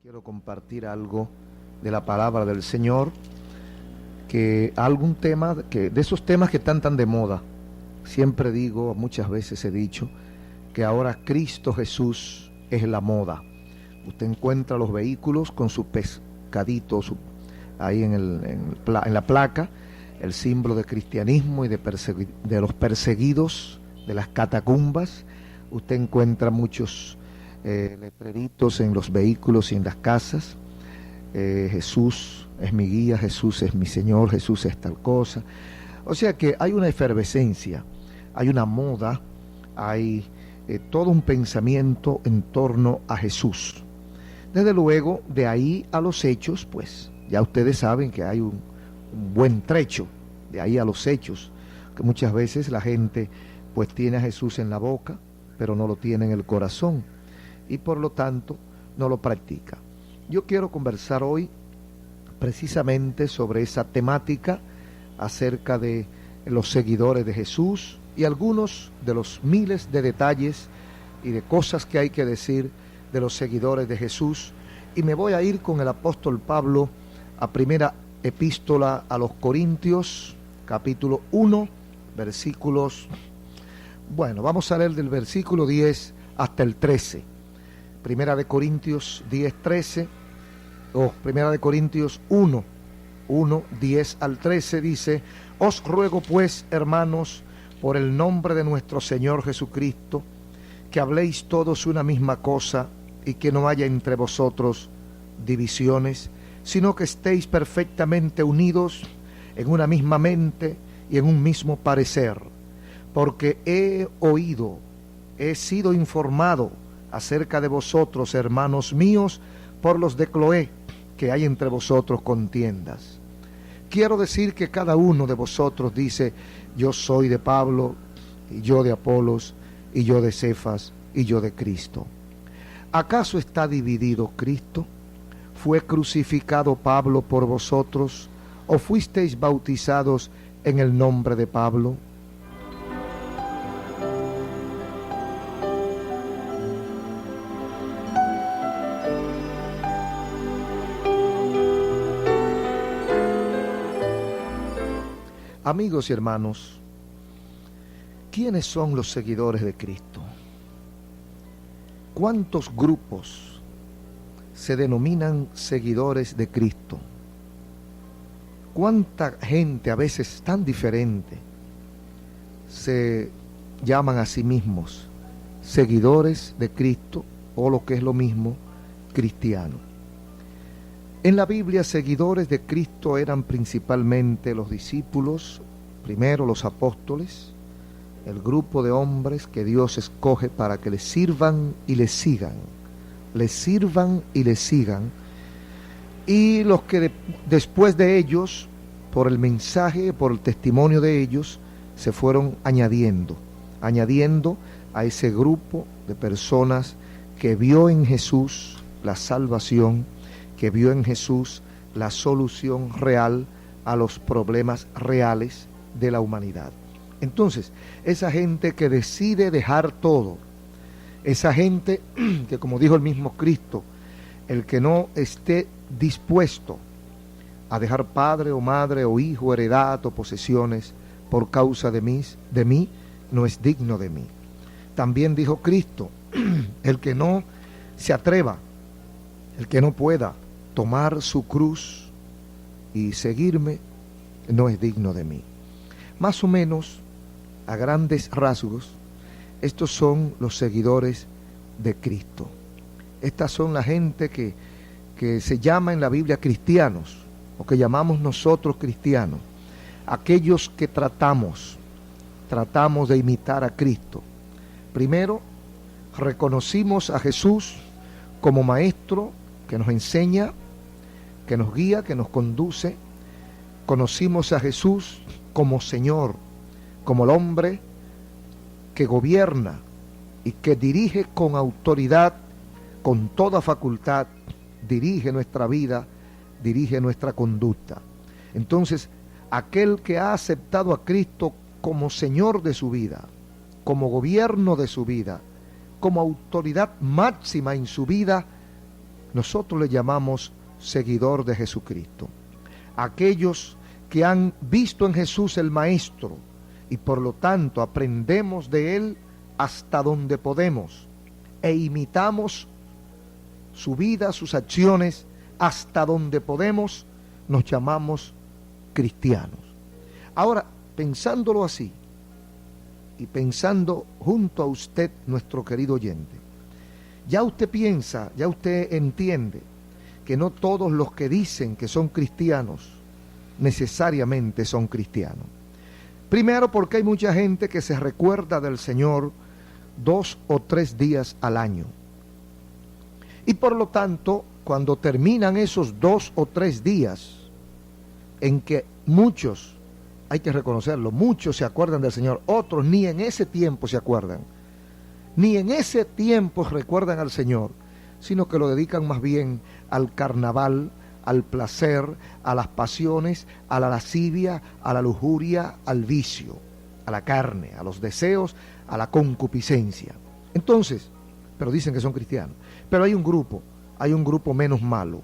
Quiero compartir algo de la palabra del Señor, que algún tema, de esos temas que están tan de moda. Siempre digo, muchas veces he dicho, que ahora Cristo Jesús es la moda. Usted encuentra los vehículos con su pescadito ahí en la placa, el símbolo de cristianismo y de los perseguidos, de las catacumbas. Usted encuentra muchos letreritos en los vehículos y en las casas. Jesús es mi guía, Jesús es mi Señor, Jesús es tal cosa. O sea que hay una efervescencia, hay una moda, hay todo un pensamiento en torno a Jesús. Desde luego, de ahí a los hechos, pues ya ustedes saben que hay un buen trecho, de ahí a los hechos, que muchas veces la gente pues tiene a Jesús en la boca, pero no lo tiene en el corazón, y por lo tanto no lo practica. Yo quiero conversar hoy precisamente sobre esa temática acerca de los seguidores de Jesús y algunos de los miles de detalles y de cosas que hay que decir de los seguidores de Jesús. Y me voy a ir con el apóstol Pablo a primera epístola a los Corintios, capítulo 1, versículos, vamos a leer del versículo 10 hasta el 13. Primera de Corintios 10, 13, Primera de Corintios 1, 10 al 13 dice: Os ruego pues, hermanos, por el nombre de nuestro Señor Jesucristo, que habléis todos una misma cosa y que no haya entre vosotros divisiones, sino que estéis perfectamente unidos en una misma mente y en un mismo parecer. Porque he sido informado acerca de vosotros, hermanos míos, por los de Cloé, que hay entre vosotros contiendas. Quiero decir que cada uno de vosotros dice: yo soy de Pablo, y yo de Apolos, y yo de Cefas, y yo de Cristo. ¿Acaso está dividido Cristo? ¿Fue crucificado Pablo por vosotros? ¿O fuisteis bautizados en el nombre de Pablo? Amigos y hermanos, ¿quiénes son los seguidores de Cristo? ¿Cuántos grupos se denominan seguidores de Cristo? ¿Cuánta gente, a veces tan diferente, se llaman a sí mismos seguidores de Cristo, o lo que es lo mismo, cristianos? En la Biblia, seguidores de Cristo eran principalmente los discípulos, primero los apóstoles, el grupo de hombres que Dios escoge para que les sirvan y les sigan, y los que después de ellos, por el mensaje, por el testimonio de ellos, se fueron añadiendo a ese grupo de personas que vio en Jesús la salvación, que vio en Jesús la solución real a los problemas reales de la humanidad. Entonces, esa gente que decide dejar todo, esa gente que, como dijo el mismo Cristo, el que no esté dispuesto a dejar padre o madre o hijo, heredad o posesiones por causa de mí, no es digno de mí. También dijo Cristo, el que no se atreva, el que no pueda tomar su cruz y seguirme, no es digno de mí. Más o menos, a grandes rasgos, estos son los seguidores de Cristo. Estas son la gente que se llama en la Biblia cristianos, o que llamamos nosotros cristianos, aquellos que tratamos de imitar a Cristo. Primero, reconocimos a Jesús como maestro que nos enseña, que nos guía, que nos conduce. Conocimos a Jesús como Señor, como el hombre que gobierna y que dirige con autoridad, con toda facultad, dirige nuestra vida, dirige nuestra conducta. Entonces, aquel que ha aceptado a Cristo como Señor de su vida, como gobierno de su vida, como autoridad máxima en su vida, nosotros le llamamos seguidor de Jesucristo. Aquellos que han visto en Jesús el Maestro y por lo tanto aprendemos de Él hasta donde podemos e imitamos su vida, sus acciones, hasta donde podemos, nos llamamos cristianos. Ahora, pensándolo así, y pensando junto a usted, nuestro querido oyente, ya usted piensa, ya usted entiende que no todos los que dicen que son cristianos necesariamente son cristianos. Primero, porque hay mucha gente que se recuerda del Señor 2 o 3 días al año. Y por lo tanto, cuando terminan esos 2 o 3 días en que muchos, hay que reconocerlo, muchos se acuerdan del Señor, otros ni en ese tiempo se acuerdan, ni en ese tiempo recuerdan al Señor, sino que lo dedican más bien al carnaval, al placer, a las pasiones, a la lascivia, a la lujuria, al vicio, a la carne, a los deseos, a la concupiscencia. Entonces, pero dicen que son cristianos. Pero hay un grupo menos malo,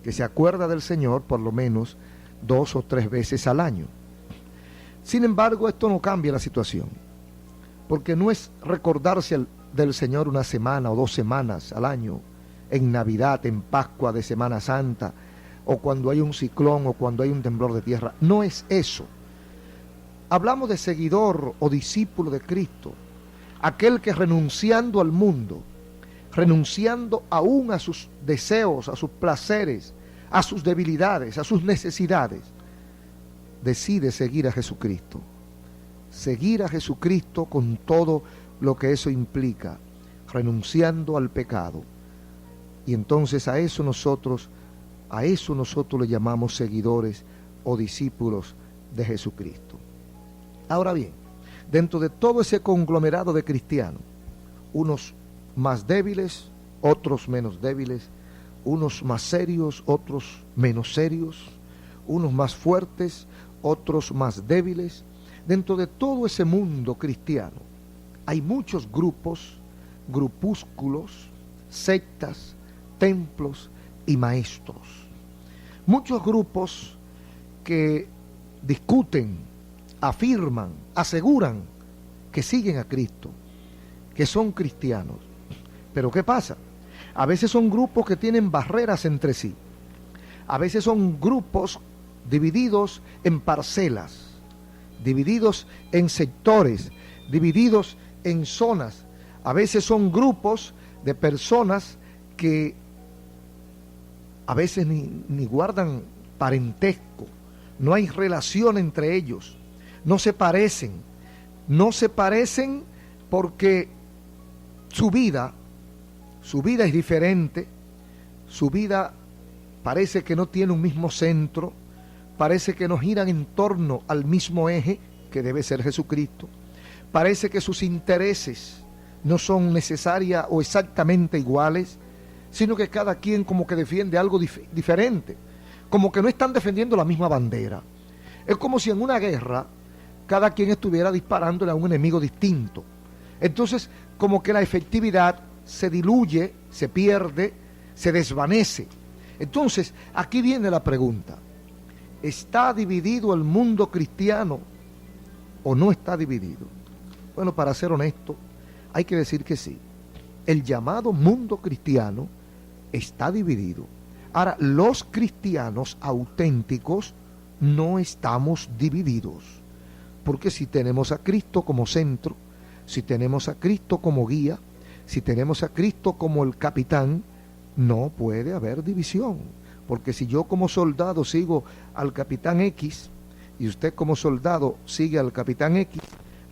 que se acuerda del Señor por lo menos 2 o 3 veces al año. Sin embargo, esto no cambia la situación, porque no es recordarse del Señor una semana o 2 semanas al año, en Navidad, en Pascua, de Semana Santa, o cuando hay un ciclón o cuando hay un temblor de tierra. No es eso. Hablamos de seguidor o discípulo de Cristo, aquel que renunciando al mundo, renunciando aún a sus deseos, a sus placeres, a sus debilidades, a sus necesidades, decide seguir a Jesucristo. Seguir a Jesucristo con todo lo que eso implica, renunciando al pecado. Y entonces a eso nosotros le llamamos seguidores o discípulos de Jesucristo. Ahora bien, dentro de todo ese conglomerado de cristianos, unos más débiles, otros menos débiles, unos más serios, otros menos serios, unos más fuertes, otros más débiles. Dentro de todo ese mundo cristiano hay muchos grupos, grupúsculos, sectas, templos y maestros. Muchos grupos que discuten, afirman, aseguran que siguen a Cristo, que son cristianos. Pero ¿qué pasa? A veces son grupos que tienen barreras entre sí. A veces son grupos divididos en parcelas, divididos en sectores, divididos en zonas. A veces son grupos de personas que a veces ni guardan parentesco, no hay relación entre ellos, no se parecen porque su vida es diferente, su vida parece que no tiene un mismo centro, parece que no giran en torno al mismo eje, que debe ser Jesucristo, parece que sus intereses no son necesarias o exactamente iguales, sino que cada quien como que defiende algo diferente, como que no están defendiendo la misma bandera. Es como si en una guerra cada quien estuviera disparándole a un enemigo distinto. Entonces, como que la efectividad se diluye, se pierde, se desvanece. Entonces, aquí viene la pregunta: ¿está dividido el mundo cristiano o no está dividido? Bueno, para ser honesto, hay que decir que sí. El llamado mundo cristiano está dividido. Ahora, los cristianos auténticos no estamos divididos, porque si tenemos a Cristo como centro, si tenemos a Cristo como guía, si tenemos a Cristo como el capitán, no puede haber división, porque si yo como soldado sigo al capitán X y usted como soldado sigue al capitán X,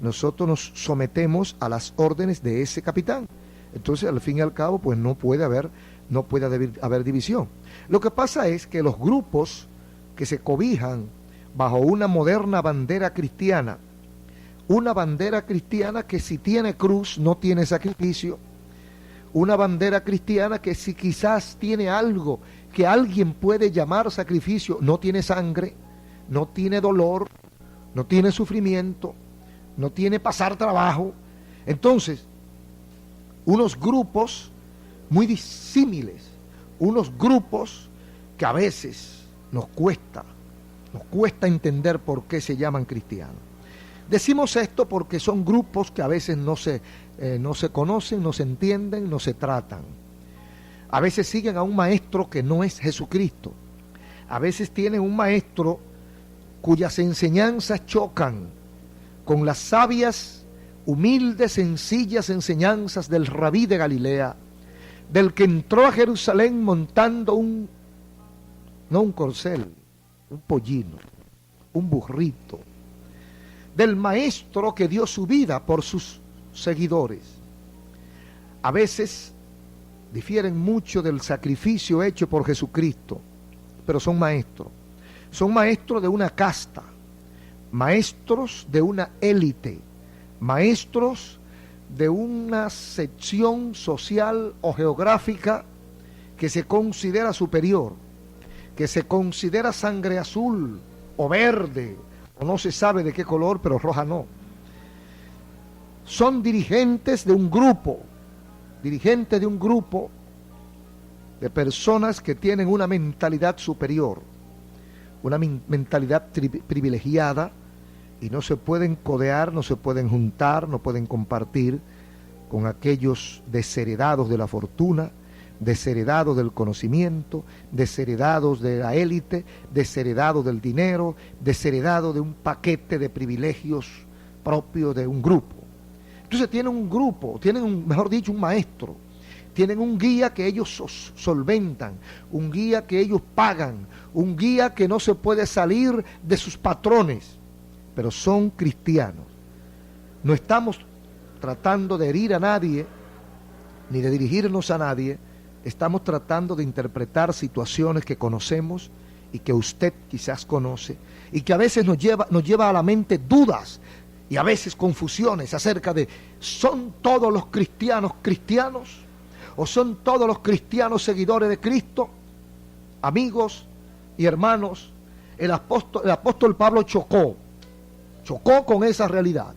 nosotros nos sometemos a las órdenes de ese capitán. Entonces, al fin y al cabo, pues no puede haber división. Lo que pasa es que los grupos que se cobijan bajo una moderna bandera cristiana, una bandera cristiana que si tiene cruz no tiene sacrificio, una bandera cristiana que si quizás tiene algo que alguien puede llamar sacrificio, no tiene sangre, no tiene dolor, no tiene sufrimiento, no tiene pasar trabajo. Entonces, unos grupos muy disímiles, unos grupos que a veces nos cuesta entender por qué se llaman cristianos. Decimos esto porque son grupos que a veces no se conocen, no se entienden, no se tratan. A veces siguen a un maestro que no es Jesucristo. A veces tienen un maestro cuyas enseñanzas chocan con las sabias, humildes, sencillas enseñanzas del rabí de Galilea, del que entró a Jerusalén montando no un corcel, un pollino, un burrito, del maestro que dio su vida por sus seguidores. A veces difieren mucho del sacrificio hecho por Jesucristo, pero son maestros de una casta, maestros de una élite, maestros de una sección social o geográfica que se considera superior, que se considera sangre azul o verde, o no se sabe de qué color, pero roja no. Son dirigentes de un grupo de personas que tienen una mentalidad superior, una mentalidad privilegiada, y no se pueden codear, no se pueden juntar, no pueden compartir con aquellos desheredados de la fortuna, desheredados del conocimiento, desheredados de la élite, desheredados del dinero, desheredados de un paquete de privilegios propios de un grupo. Entonces tienen un grupo, mejor dicho, un maestro, tienen un guía que ellos solventan, un guía que ellos pagan, un guía que no se puede salir de sus patrones, pero son cristianos. No estamos tratando de herir a nadie, ni de dirigirnos a nadie, estamos tratando de interpretar situaciones que conocemos y que usted quizás conoce, y que a veces nos lleva a la mente dudas y a veces confusiones acerca de, ¿son todos los cristianos cristianos? ¿O son todos los cristianos seguidores de Cristo? Amigos y hermanos, el apóstol Pablo chocó con esa realidad.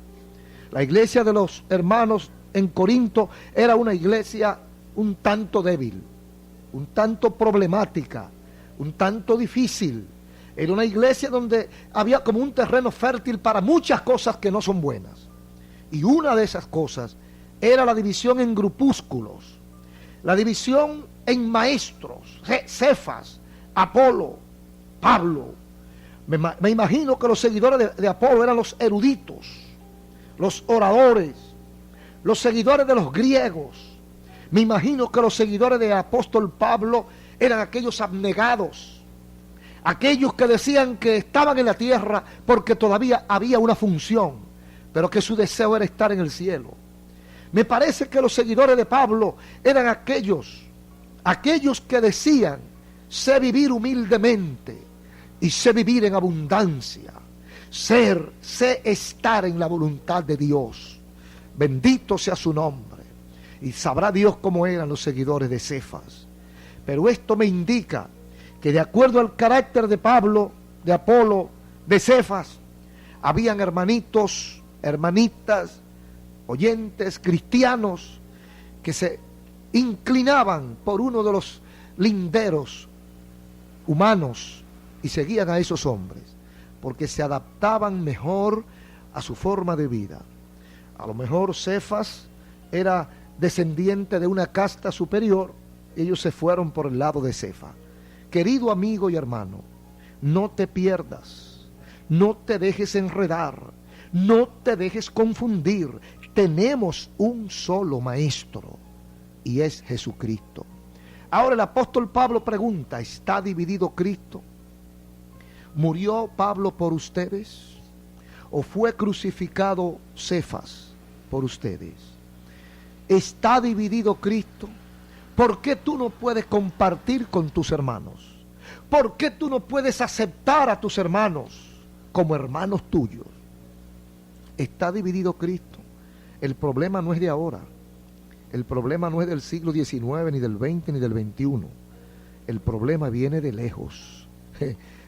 La iglesia de los hermanos en Corinto era una iglesia un tanto débil, un tanto problemática, un tanto difícil. Era una iglesia donde había como un terreno fértil para muchas cosas que no son buenas. Y una de esas cosas era la división en grupúsculos, la división en maestros, Cefas, Apolo, Pablo. Me imagino que los seguidores de Apolo eran los eruditos, los oradores, los seguidores de los griegos. Me imagino que los seguidores del apóstol Pablo eran aquellos abnegados, aquellos que decían que estaban en la tierra porque todavía había una función, pero que su deseo era estar en el cielo. Me parece que los seguidores de Pablo eran aquellos que decían, sé vivir humildemente y sé vivir en abundancia, sé estar en la voluntad de Dios. Bendito sea su nombre. Y sabrá Dios cómo eran los seguidores de Cefas. Pero esto me indica que de acuerdo al carácter de Pablo, de Apolo, de Cefas, habían hermanitos, hermanitas, oyentes, cristianos, que se inclinaban por uno de los linderos humanos y seguían a esos hombres, porque se adaptaban mejor a su forma de vida. A lo mejor Cefas era descendiente de una casta superior, ellos se fueron por el lado de Cefas. Querido amigo y hermano, no te pierdas, no te dejes enredar, no te dejes confundir. Tenemos un solo maestro y es Jesucristo. Ahora el apóstol Pablo pregunta, ¿está dividido Cristo? ¿Murió Pablo por ustedes? ¿O fue crucificado Cefas por ustedes? ¿Está dividido Cristo? ¿Por qué tú no puedes compartir con tus hermanos? ¿Por qué tú no puedes aceptar a tus hermanos como hermanos tuyos? Está dividido Cristo. El problema no es de ahora. El problema no es del siglo XIX, ni del XX, ni del XXI. El problema viene de lejos,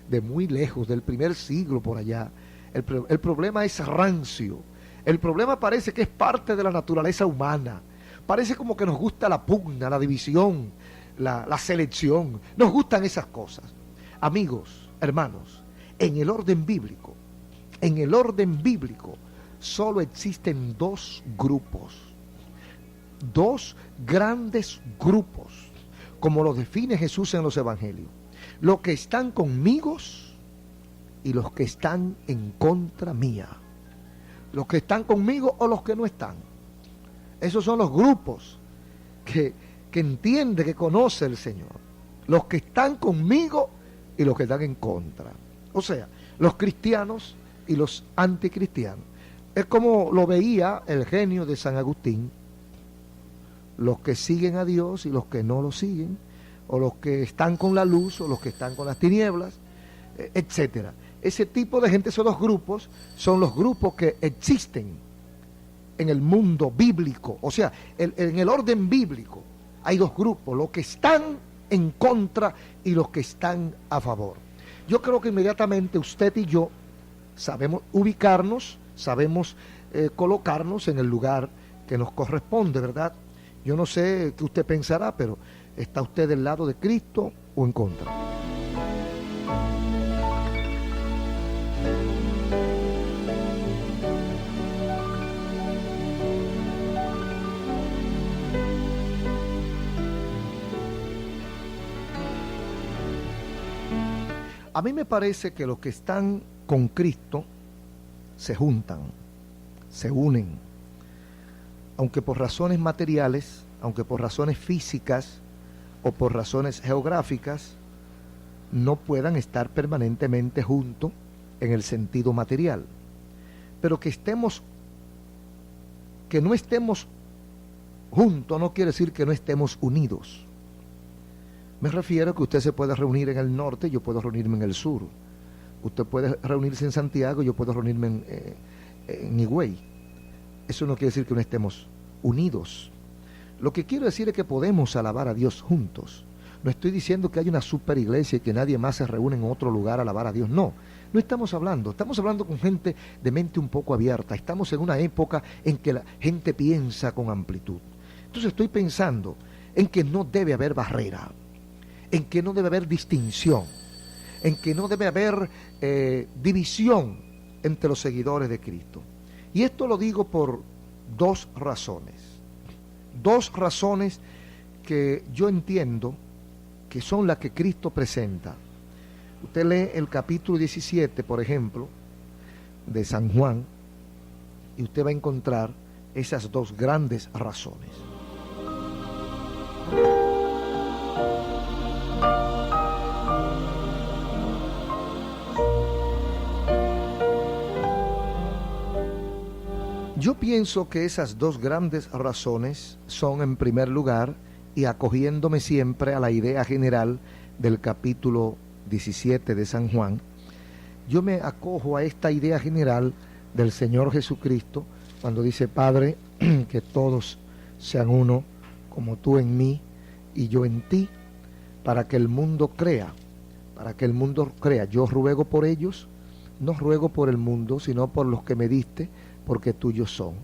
de muy lejos, del primer siglo por allá. El problema es rancio. El problema parece que es parte de la naturaleza humana. Parece como que nos gusta la pugna, la división, la selección. Nos gustan esas cosas. Amigos, hermanos, en el orden bíblico, solo existen dos grupos, dos grandes grupos, como lo define Jesús en los evangelios: los que están conmigo y los que están en contra mía. Los que están conmigo o los que no están. Esos son los grupos que entiende, que conoce el Señor. Los que están conmigo y los que están en contra. O sea, los cristianos y los anticristianos. Es como lo veía el genio de San Agustín: los que siguen a Dios y los que no lo siguen, o los que están con la luz o los que están con las tinieblas, etcétera. Ese tipo de gente, son los grupos que existen en el mundo bíblico. O sea, en el orden bíblico hay dos grupos: los que están en contra y los que están a favor. Yo creo que inmediatamente usted y yo sabemos ubicarnos, sabemos colocarnos en el lugar que nos corresponde, ¿verdad? Yo no sé qué usted pensará, pero ¿está usted del lado de Cristo o en contra? A mí me parece que los que están con Cristo se juntan, se unen, aunque por razones materiales, aunque por razones físicas o por razones geográficas, no puedan estar permanentemente juntos en el sentido material. Pero que no estemos juntos no quiere decir que no estemos unidos. Me refiero a que usted se puede reunir en el norte, yo puedo reunirme en el sur. Usted puede reunirse en Santiago, yo puedo reunirme en Higüey. Eso no quiere decir que no estemos unidos. Lo que quiero decir es que podemos alabar a Dios juntos. No estoy diciendo que hay una super iglesia y que nadie más se reúne en otro lugar a alabar a Dios. No estamos hablando con gente de mente un poco abierta. Estamos en una época en que la gente piensa con amplitud. Entonces estoy pensando en que no debe haber barrera, en que no debe haber distinción, en que no debe haber división entre los seguidores de Cristo. Y esto lo digo por dos razones que yo entiendo que son las que Cristo presenta. Usted lee el capítulo 17, por ejemplo, de San Juan, y usted va a encontrar esas dos grandes razones. Yo pienso que esas dos grandes razones son, en primer lugar, y acogiéndome siempre a la idea general del capítulo 17 de San Juan, yo me acojo a esta idea general del Señor Jesucristo cuando dice: Padre, que todos sean uno, como tú en mí y yo en ti, para que el mundo crea, Yo ruego por ellos, no ruego por el mundo, sino por los que me diste, porque tuyos son.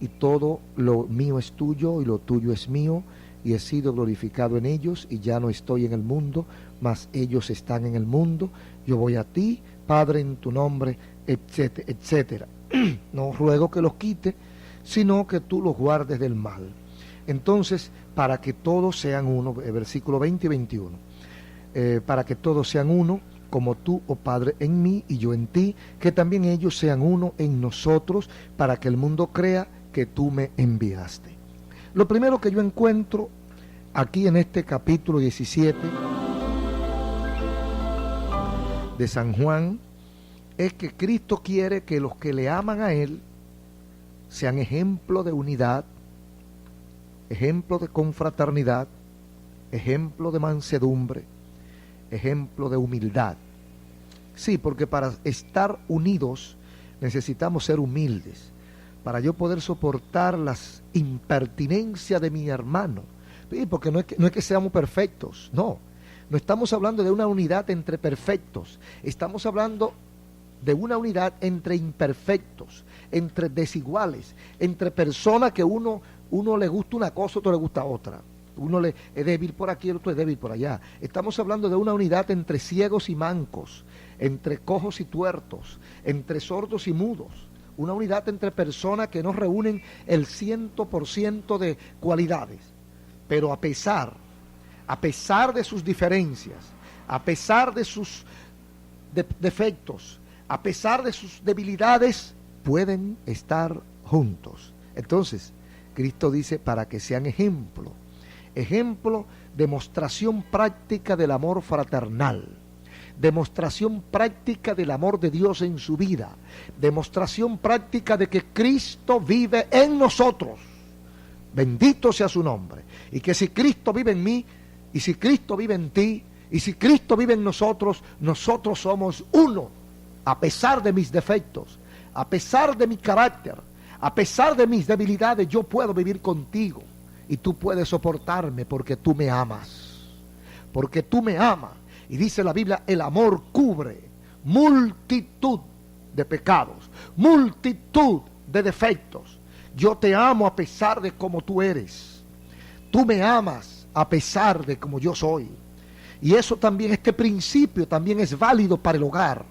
Y todo lo mío es tuyo y lo tuyo es mío, y he sido glorificado en ellos, y ya no estoy en el mundo, mas ellos están en el mundo. Yo voy a ti, Padre, en tu nombre, etcétera, etcétera. No ruego que los quite, sino que tú los guardes del mal. Entonces, para que todos sean uno, versículo 20 y 21, para que todos sean uno, como tú, oh Padre, en mí y yo en ti, que también ellos sean uno en nosotros, para que el mundo crea que tú me enviaste. Lo primero que yo encuentro aquí en este capítulo 17 de San Juan es que Cristo quiere que los que le aman a Él sean ejemplo de unidad, ejemplo de confraternidad, ejemplo de mansedumbre, ejemplo de humildad. Sí, porque para estar unidos necesitamos ser humildes, para yo poder soportar las impertinencias de mi hermano. Sí, porque no es que seamos perfectos, no estamos hablando de una unidad entre perfectos, estamos hablando de una unidad entre imperfectos, entre desiguales, entre personas que uno le gusta una cosa, otro le gusta otra. Uno es débil por aquí, el otro es débil por allá. Estamos hablando de una unidad entre ciegos y mancos, entre cojos y tuertos, entre sordos y mudos. Una unidad entre personas que no reúnen el 100% de cualidades. Pero a pesar de sus diferencias, a pesar de sus defectos, a pesar de sus debilidades, pueden estar juntos. Entonces, Cristo dice para que sean ejemplo, demostración práctica del amor fraternal, demostración práctica del amor de Dios en su vida, demostración práctica de que Cristo vive en nosotros. Bendito sea su nombre. Y que si Cristo vive en mí, y si Cristo vive en ti, y si Cristo vive en nosotros, nosotros somos uno, a pesar de mis defectos, a pesar de mi carácter, a pesar de mis debilidades. Yo puedo vivir contigo y tú puedes soportarme porque tú me amas, porque tú me amas. Y dice la Biblia, el amor cubre multitud de pecados, multitud de defectos. Yo te amo a pesar de cómo tú eres, tú me amas a pesar de cómo yo soy. Y eso también, este principio también es válido para el hogar,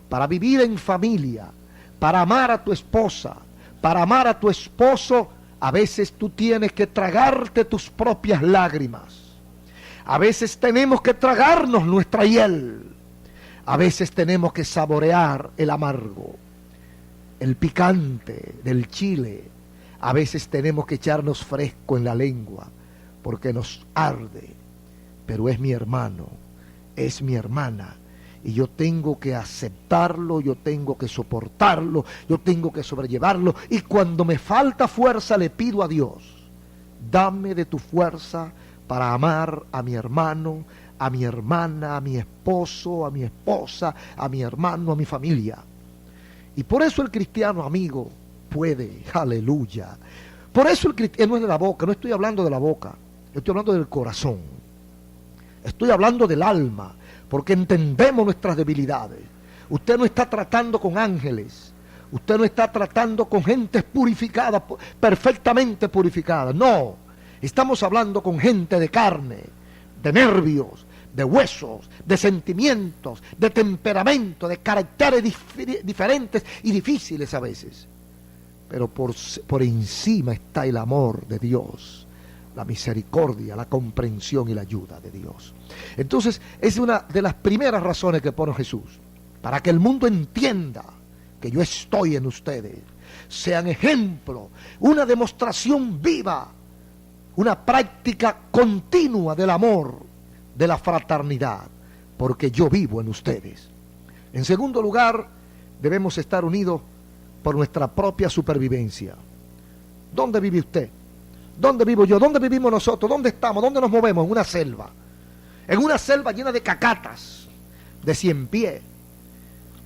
para vivir en familia, para amar a tu esposa, para amar a tu esposo. A veces tú tienes que tragarte tus propias lágrimas. A veces tenemos que tragarnos nuestra hiel. A veces tenemos que saborear el amargo, el picante del chile. A veces tenemos que echarnos fresco en la lengua porque nos arde. Pero es mi hermano, es mi hermana. Y yo tengo que aceptarlo, yo tengo que soportarlo, yo tengo que sobrellevarlo. Y cuando me falta fuerza le pido a Dios, dame de tu fuerza para amar a mi hermano, a mi hermana, a mi esposo, a mi esposa, a mi hermano, a mi familia. Y por eso el cristiano, amigo, puede, aleluya. Por eso el cristiano no es de la boca, no estoy hablando de la boca, yo estoy hablando del corazón. Estoy hablando del alma, porque entendemos nuestras debilidades. Usted no está tratando con ángeles, usted no está tratando con gente purificada, perfectamente purificada. No, estamos hablando con gente de carne, de nervios, de huesos, de sentimientos, de temperamento, de caracteres diferentes y difíciles a veces. Pero por encima está el amor de Dios, la misericordia, la comprensión y la ayuda de Dios. Entonces, es una de las primeras razones que pone Jesús, para que el mundo entienda que yo estoy en ustedes, sean ejemplo, una demostración viva, una práctica continua del amor, de la fraternidad, porque yo vivo en ustedes. En segundo lugar, debemos estar unidos por nuestra propia supervivencia. ¿Dónde vive usted? ¿Dónde vivo yo? ¿Dónde vivimos nosotros? ¿Dónde estamos? ¿Dónde nos movemos? En una selva. En una selva llena de cacatas, de ciempié,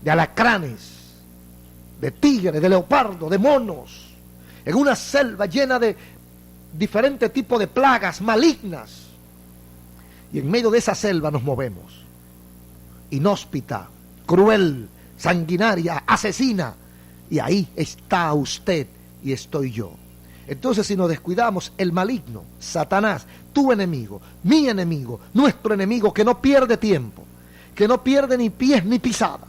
de alacranes, de tigres, de leopardo, de monos. En una selva llena de diferentes tipos de plagas malignas. Y en medio de esa selva nos movemos. Inhóspita, cruel, sanguinaria, asesina. Y ahí está usted y estoy yo. Entonces, si nos descuidamos, el maligno, Satanás, tu enemigo, mi enemigo, nuestro enemigo, que no pierde tiempo, que no pierde ni pies ni pisada,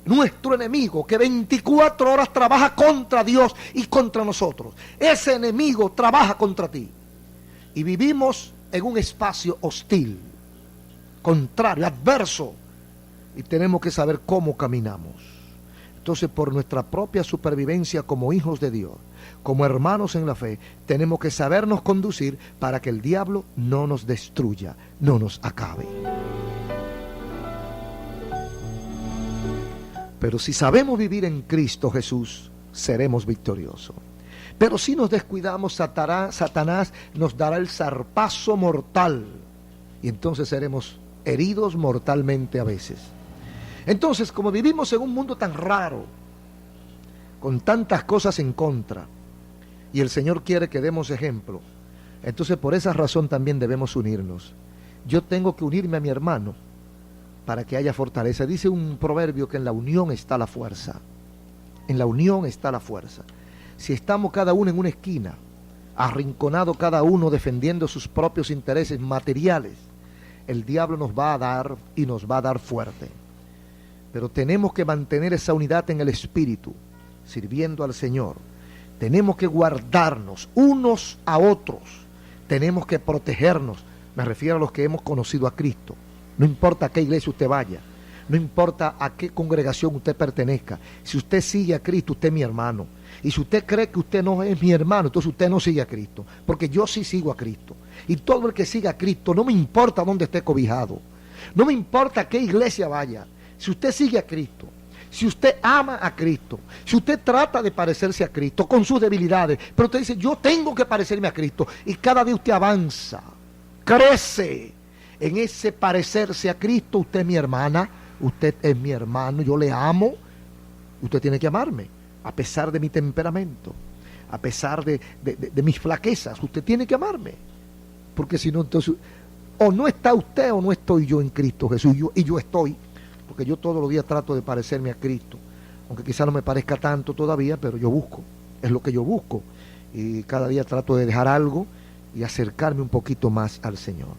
nuestro enemigo que 24 horas trabaja contra Dios y contra nosotros, ese enemigo trabaja contra ti. Y vivimos en un espacio hostil, contrario, adverso, y tenemos que saber cómo caminamos. Entonces, por nuestra propia supervivencia como hijos de Dios, como hermanos en la fe, tenemos que sabernos conducir para que el diablo no nos destruya, no nos acabe. Pero si sabemos vivir en Cristo Jesús, seremos victoriosos. Pero si nos descuidamos, Satanás nos dará el zarpazo mortal, y entonces seremos heridos mortalmente a veces. Entonces, como vivimos en un mundo tan raro, con tantas cosas en contra, y el Señor quiere que demos ejemplo, entonces por esa razón también debemos unirnos. Yo tengo que unirme a mi hermano para que haya fortaleza. Dice un proverbio que en la unión está la fuerza. En la unión está la fuerza. Si estamos cada uno en una esquina, arrinconado cada uno defendiendo sus propios intereses materiales, el diablo nos va a dar y nos va a dar fuerte. Pero tenemos que mantener esa unidad en el espíritu, sirviendo al Señor. Tenemos que guardarnos unos a otros. Tenemos que protegernos. Me refiero a los que hemos conocido a Cristo. No importa a qué iglesia usted vaya. No importa a qué congregación usted pertenezca. Si usted sigue a Cristo, usted es mi hermano. Y si usted cree que usted no es mi hermano, entonces usted no sigue a Cristo. Porque yo sí sigo a Cristo. Y todo el que siga a Cristo, no me importa dónde esté cobijado. No me importa a qué iglesia vaya. Si usted sigue a Cristo, si usted ama a Cristo, si usted trata de parecerse a Cristo con sus debilidades, pero usted dice, yo tengo que parecerme a Cristo, y cada día usted avanza, crece en ese parecerse a Cristo. Usted es mi hermana, usted es mi hermano, yo le amo, usted tiene que amarme, a pesar de mi temperamento, a pesar de mis flaquezas, usted tiene que amarme, porque si no, entonces, o no está usted o no estoy yo en Cristo Jesús, y yo estoy, porque yo todos los días trato de parecerme a Cristo, aunque quizá no me parezca tanto todavía, pero yo busco, es lo que yo busco, y cada día trato de dejar algo y acercarme un poquito más al Señor.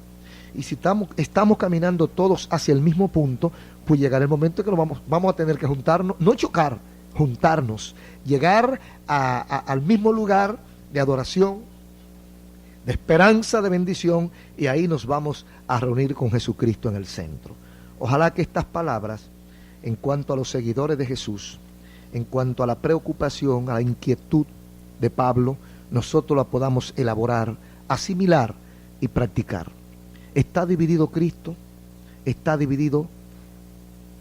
Y si estamos caminando todos hacia el mismo punto, pues llegará el momento que vamos a tener que juntarnos, no chocar, juntarnos, llegar al mismo lugar de adoración, de esperanza, de bendición, y ahí nos vamos a reunir con Jesucristo en el centro. Ojalá que estas palabras, en cuanto a los seguidores de Jesús, en cuanto a la preocupación, a la inquietud de Pablo, nosotros la podamos elaborar, asimilar y practicar. ¿Está dividido Cristo? ¿Está dividido?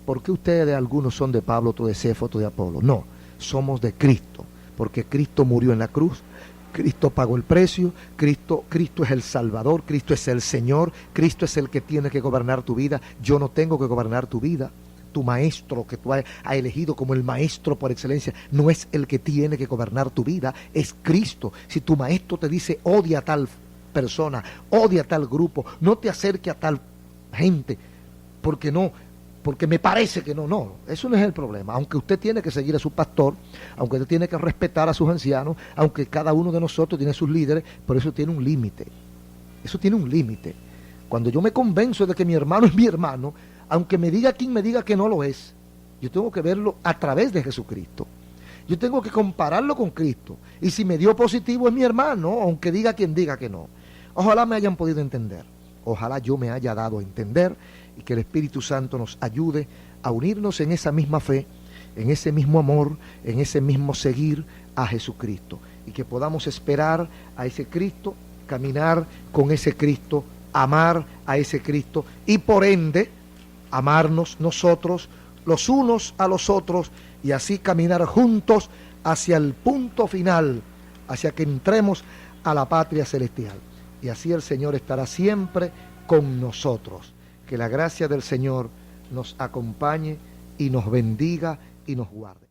¿Por qué ustedes algunos son de Pablo, otros de Cefo, otros de Apolo? No, somos de Cristo, porque Cristo murió en la cruz, Cristo pagó el precio, Cristo es el Salvador, Cristo es el Señor, Cristo es el que tiene que gobernar tu vida. Yo no tengo que gobernar tu vida. Tu maestro que tú has elegido como el maestro por excelencia no es el que tiene que gobernar tu vida, es Cristo. Si tu maestro te dice odia a tal persona, odia a tal grupo, no te acerque a tal gente, porque me parece que no, eso no es el problema. Aunque usted tiene que seguir a su pastor, aunque usted tiene que respetar a sus ancianos, aunque cada uno de nosotros tiene sus líderes, pero eso tiene un límite. Eso tiene un límite. Cuando yo me convenzo de que mi hermano es mi hermano, aunque me diga quien me diga que no lo es, yo tengo que verlo a través de Jesucristo. Yo tengo que compararlo con Cristo. Y si me dio positivo es mi hermano, aunque diga quien diga que no. Ojalá me hayan podido entender. Ojalá yo me haya dado a entender y que el Espíritu Santo nos ayude a unirnos en esa misma fe, en ese mismo amor, en ese mismo seguir a Jesucristo. Y que podamos esperar a ese Cristo, caminar con ese Cristo, amar a ese Cristo y por ende amarnos nosotros los unos a los otros y así caminar juntos hacia el punto final, hacia que entremos a la patria celestial. Y así el Señor estará siempre con nosotros. Que la gracia del Señor nos acompañe y nos bendiga y nos guarde.